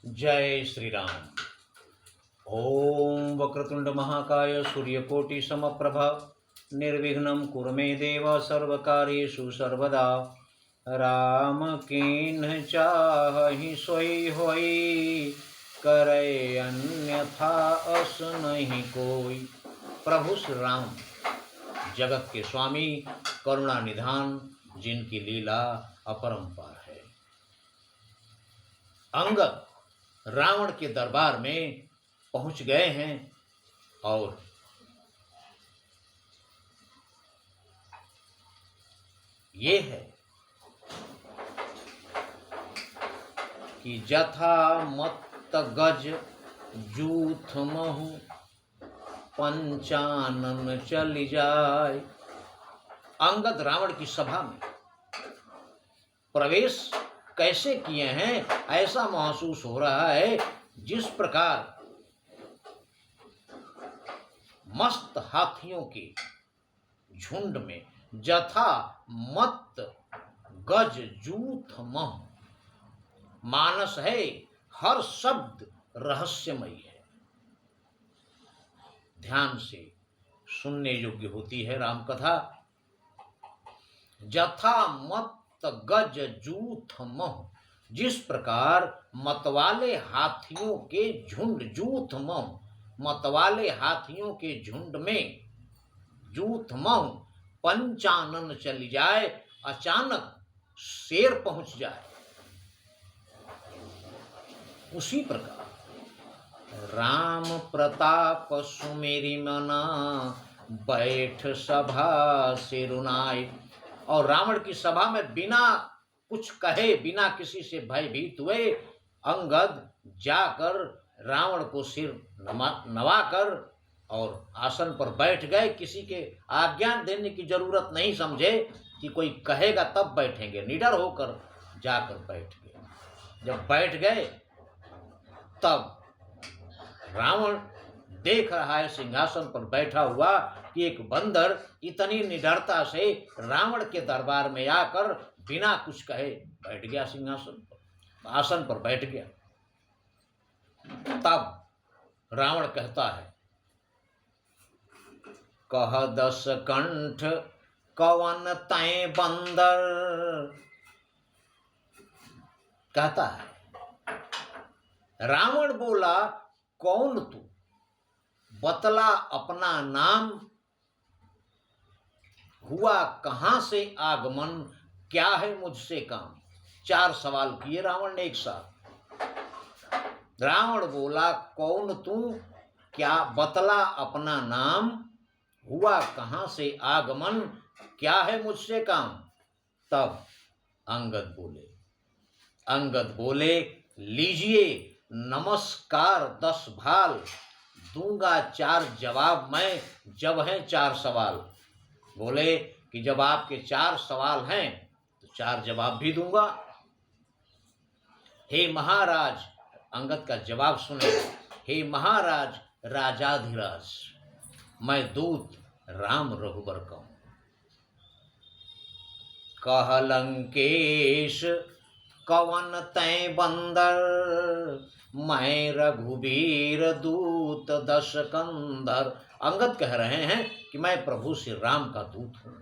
जय श्री राम। ओम वक्रतुंड महाकाय सूर्यकोटि समप्रभा निर्विघ्नं कुरु मे देव सर्वकार्येषु सर्वदा। राम कीन्ह चाहि सोई होई, करे अन्यथा अस नहीं कोई। प्रभु श्री राम जगत के स्वामी, करुणा निधान, जिनकी लीला अपरंपार है। अंगद रावण के दरबार में पहुंच गए हैं और ये है कि जथा मत्त गज जूथ महु, पंचानन चली जाए। अंगद रावण की सभा में प्रवेश कैसे किए हैं, ऐसा महसूस हो रहा है जिस प्रकार मस्त हाथियों के झुंड में जथा मत्त गज जूथ मह। मानस है, हर शब्द रहस्यमयी है, ध्यान से सुनने योग्य होती है राम कथा। जथा मत्त गज जूथ मह, जिस प्रकार मतवाले हाथियों के झुंड, जूथ मह मतवाले हाथियों के झुंड में, जूथ मह पंचानन चली जाए, अचानक शेर पहुंच जाए, उसी प्रकार राम प्रताप सुमेरी मना, बैठ सभा सिरुनाई। और रावण की सभा में बिना कुछ कहे, बिना किसी से भयभीत हुए अंगद जाकर रावण को सिर नवाकर और आसन पर बैठ गए। किसी के आज्ञा देने की जरूरत नहीं समझे कि कोई कहेगा तब बैठेंगे, निडर होकर जाकर बैठ गए। जब बैठ गए तब रावण देख रहा है सिंहासन पर बैठा हुआ कि एक बंदर इतनी निडरता से रावण के दरबार में आकर बिना कुछ कहे बैठ गया, सिंहासन पर, आसन पर बैठ गया। तब रावण कहता है, कह दस कंठ कवन तय बंदर। कहता है, रावण बोला, कौन तू, बतला अपना नाम, हुआ कहां से आगमन, क्या है मुझसे काम। 4 सवाल किए रावण ने एक साथ। रावण बोला, कौन तू, क्या, बतला अपना नाम, हुआ कहां से आगमन, क्या है मुझसे काम। तब अंगद बोले, लीजिए नमस्कार 10 भाल, दूंगा 4 जवाब मैं, जब हैं 4 सवाल। बोले कि जब आपके 4 सवाल हैं तो 4 जवाब भी दूंगा। हे महाराज, अंगद का जवाब सुने, हे महाराज राजाधिराज, मैं दूत राम रघुबर का हूं। कह लंकेश कवन तय बंदर, मैं रघुबीर दूत 10 कंधर। अंगद कह रहे हैं कि मैं प्रभु श्री राम का दूत हूं।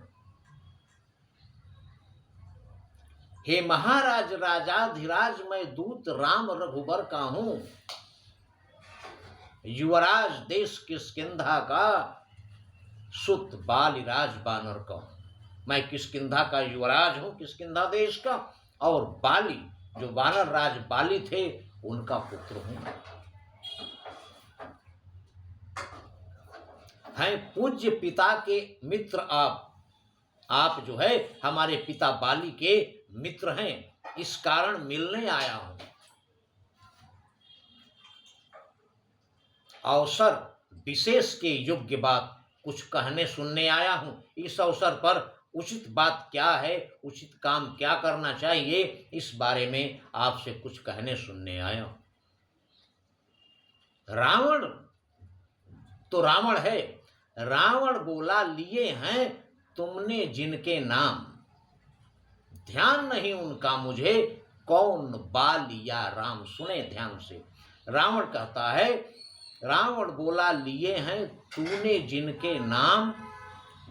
हे महाराज राजाधिराज, मैं दूत राम रघुबर का हूं। युवराज देश किष्किंधा का, सुत बालिराज बानर का हूं। मैं किष्किंधा का युवराज हूं, किष्किंधा देश का, और बाली जो वानर राज बाली थे उनका पुत्र हूं। हैं पूज्य पिता के मित्र आप जो है हमारे पिता बाली के मित्र हैं, इस कारण मिलने आया हूं। अवसर विशेष के योग्य बात कुछ कहने सुनने आया हूं। इस अवसर पर उचित बात क्या है, उचित काम क्या करना चाहिए, इस बारे में आपसे कुछ कहने सुनने आया हूं। रावण तो रावण है। रावण बोला, लिए हैं तुमने जिनके नाम, ध्यान नहीं उनका मुझे, कौन बालिया राम। सुने ध्यान से, रावण कहता है, रावण बोला लिए हैं तूने जिनके नाम,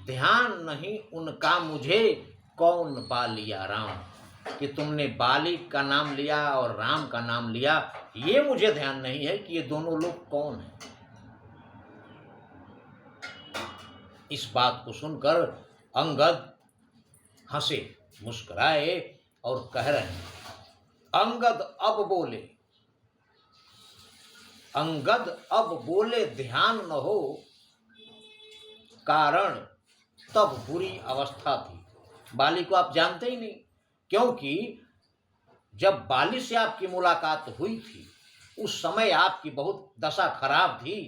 ध्यान नहीं उनका मुझे, कौन बालिया राम। कि तुमने बाली का नाम लिया और राम का नाम लिया, ये मुझे ध्यान नहीं है कि ये दोनों लोग कौन हैं। इस बात को सुनकर अंगद हंसे, मुस्कुराए और कह रहे हैं, अंगद अब बोले, अंगद अब बोले ध्यान न हो, कारण तब बुरी अवस्था थी। बाली को आप जानते ही नहीं, क्योंकि जब बाली से आपकी मुलाकात हुई थी उस समय आपकी बहुत दशा खराब थी।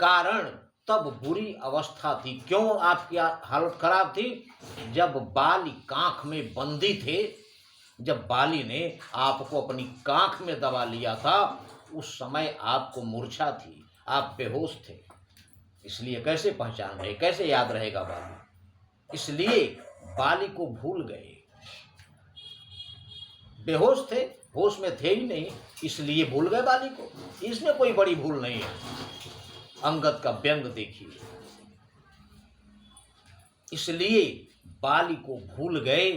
कारण तब बुरी अवस्था थी। क्यों आपकी हालत खराब थी? जब बाली कांख में बंदी थे, जब बाली ने आपको अपनी कांख में दबा लिया था, उस समय आपको मूर्छा थी, आप बेहोश थे। इसलिए कैसे पहचान रहे, कैसे याद रहेगा बाली? इसलिए बाली को भूल गए। बेहोश थे, होश में थे ही नहीं, इसलिए भूल गए बाली को। इसमें कोई बड़ी भूल नहीं है। अंगद का व्यंग देखिए। इसलिए बाली को भूल गए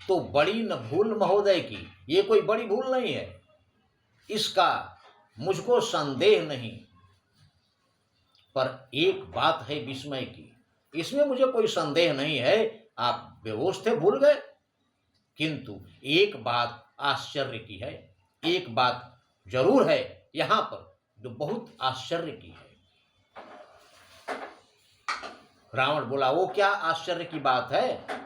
तो बड़ी न भूल महोदय की, ये कोई बड़ी भूल नहीं है, इसका मुझको संदेह नहीं। पर एक बात है विस्मय की, इसमें मुझे कोई संदेह नहीं है, आप बेहोश थे, भूल गए। किंतु एक बात आश्चर्य की है, एक बात जरूर है यहां पर जो बहुत आश्चर्य की है। रावण बोला, वो क्या आश्चर्य की बात है?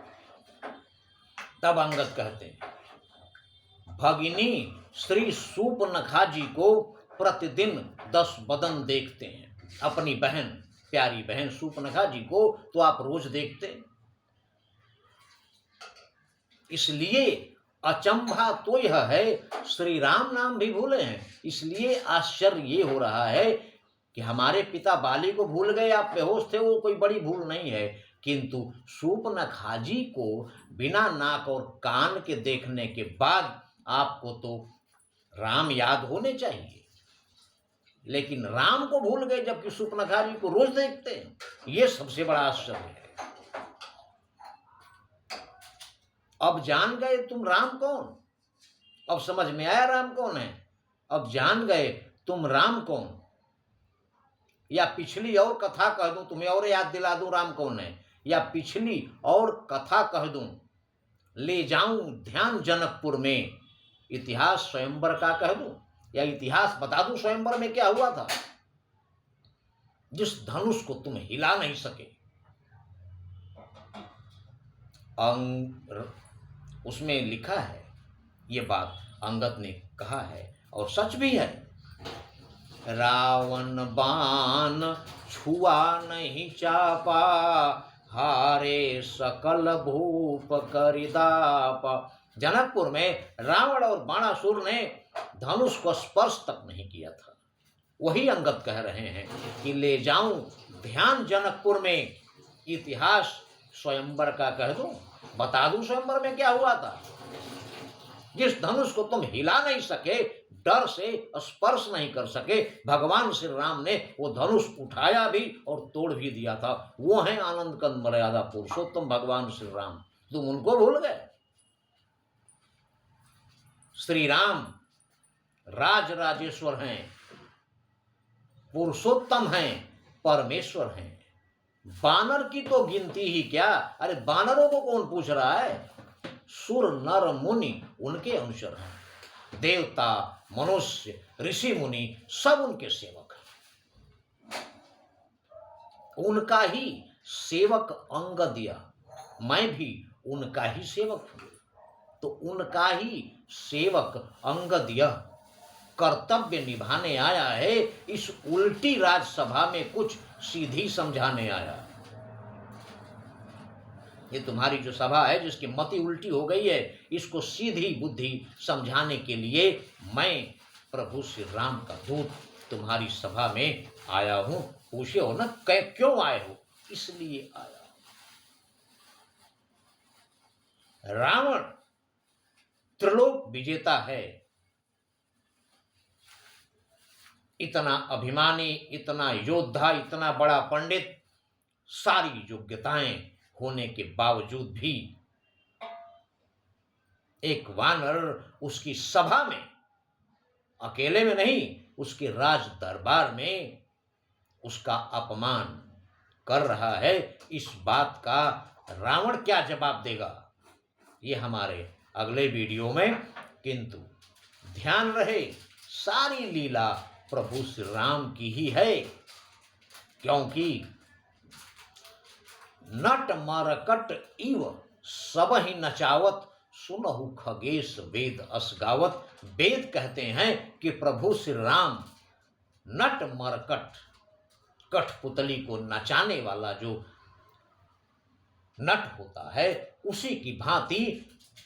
तब अंगद कहते हैं, भगिनी श्री सूर्पनखा जी को प्रतिदिन 10 बदन देखते हैं। अपनी बहन, प्यारी बहन सूर्पनखा जी को तो आप रोज देखते। इसलिए अचंभा तो यह है, श्री राम नाम भी भूले हैं। इसलिए आश्चर्य ये हो रहा है कि हमारे पिता बाली को भूल गए, आप बेहोश थे, वो कोई बड़ी भूल नहीं है। किंतु सूर्पनखा जी को बिना नाक और कान के देखने के बाद आपको तो राम याद होने चाहिए, लेकिन राम को भूल गए जबकि सूर्पनखा जी को रोज देखते हैं। ये सबसे बड़ा आश्चर्य है। अब जान गए तुम राम कौन, अब समझ में आया राम कौन है। अब जान गए तुम राम कौन, या पिछली और कथा कह दूं, तुम्हें और याद दिला दूं राम कौन है, या पिछली और कथा कह दूं, ले जाऊं ध्यान जनकपुर में, इतिहास स्वयंवर का कह दूं, या इतिहास बता दूं स्वयंवर में क्या हुआ था, जिस धनुष को तुम हिला नहीं सके। उसमें लिखा है, ये बात अंगद ने कहा है और सच भी है। रावण बाण छुआ नहीं चापा, हारे सकल भूप करिदाप। जनकपुर में रावण और बाणासुर ने धनुष को स्पर्श तक नहीं किया था। वही अंगद कह रहे हैं कि ले जाऊं ध्यान जनकपुर में, इतिहास स्वयंवर का कह दूं, बता दूं स्वयंवर में क्या हुआ था। जिस धनुष को तुम हिला नहीं सके, डर से स्पर्श नहीं कर सके, भगवान श्री राम ने वो धनुष उठाया भी और तोड़ भी दिया था। वो है आनंद कंद मर्यादा पुरुषोत्तम भगवान श्री राम। तुम उनको भूल गए। श्री राम राज राजेश्वर हैं, पुरुषोत्तम हैं, परमेश्वर हैं। बानर की तो गिनती ही क्या, अरे बानरों को कौन पूछ रहा है। सुर नर मुनि उनके अनुचर हैं, देवता मनुष्य ऋषि मुनि सब उनके सेवक हैं। उनका ही सेवक अंगदिया, मैं भी उनका ही सेवक हूं। तो उनका ही सेवक अंगदिया कर्तव्य निभाने आया है, इस उल्टी राजसभा में कुछ सीधी समझाने आया। ये तुम्हारी जो सभा है जिसकी मति उल्टी हो गई है, इसको सीधी बुद्धि समझाने के लिए मैं प्रभु श्री राम का दूत तुम्हारी सभा में आया हूं। पूछे हो ना क्यों आए हो, इसलिए आया। रावण त्रिलोक विजेता है। इतना अभिमानी, इतना योद्धा, इतना बड़ा पंडित, सारी योग्यताएं होने के बावजूद भी एक वानर उसकी सभा में, अकेले में नहीं, उसके राज दरबार में उसका अपमान कर रहा है। इस बात का रावण क्या जवाब देगा, ये हमारे अगले वीडियो में। किंतु ध्यान रहे, सारी लीला प्रभु श्री राम की ही है, क्योंकि नट मरकट इव सब ही नचावत, सुनहु खगेश वेद असगावत। वेद कहते हैं कि प्रभु श्री राम नट मरकट, कठपुतली को नचाने वाला जो नट होता है, उसी की भांति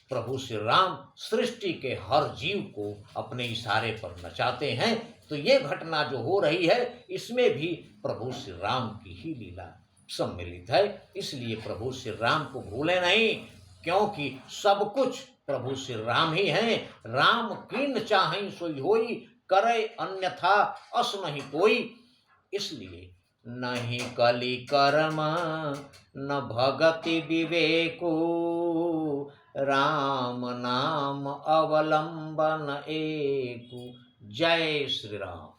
प्रभु श्री राम सृष्टि के हर जीव को अपने इशारे पर नचाते हैं। तो ये घटना जो हो रही है, इसमें भी प्रभु श्री राम की ही लीला सम्मिलित है। इसलिए प्रभु श्री राम को भूले नहीं, क्योंकि सब कुछ प्रभु श्री राम ही हैं। राम कीन चाहि सोई होई, करे अन्यथा अस नहीं कोई। इसलिए नहीं कलि कर्म न भगति विवेको, राम नाम अवलंबन एकु। जय श्री राम।